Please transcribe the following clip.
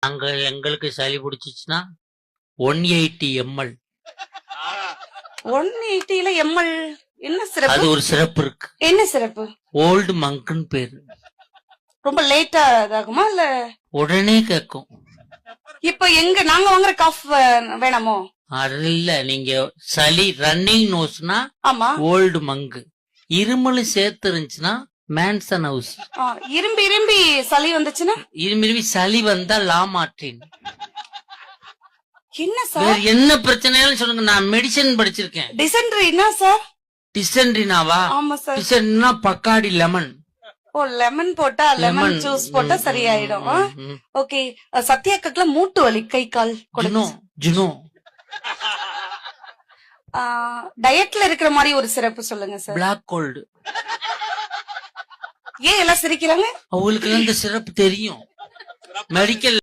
அங்க எங்களுக்கு சளி பிடிச்சிச்சுன்னா 180 ml 180ல எம்எல் என்ன சிறப்பு? அது ஒரு சிறப்பு இருக்கு. என்ன சிறப்பு? ஓல்டு மங்க்னு பேரு. ரொம்ப லேட்டா இதாகுமா இல்ல உடனே கேட்கும். இப்ப எங்க நாங்க வாங்குற காஃப் வேணாமோ? அது இல்ல, நீங்க சளி ரன்னிங் நோஸ்னா ஆமா. ஓல்டு மங்கு, இருமல் சேர்த்து இருந்துச்சுன்னா மேன்சன் ஹவுஸ். இரும்பி இரும்பி சளி வந்துச்சுன்னா இரும்பி சளி வந்தா லாமார்டின். என்ன வேற சார்? என்ன பிரச்சனையாலும் சொல்லுங்க, நான் மெடிசன் படிச்சிருக்கேன். டிசென்ட்ரினா சார்? டிசென்ட்ரினாவா? ஆமா சார். டிசென்ட்ரினா பக்காடி லெமன். ஓ, லெமன் போட்டா லெமன் ஜூஸ் போட்டா சரியாயிடும். ஓகே. சத்யாக்கெல்லாம் மூட்டு வலி, கை கால் ஜுனோ டயட்ல இருக்கிற மாதிரி ஒரு சிறப்பு சொல்லுங்க சார். Black gold. ஏன் எல்லாம் சிரிக்கிறாங்க? அவங்களுக்கு இந்த சிறப்பு தெரியும். மெடிக்கல்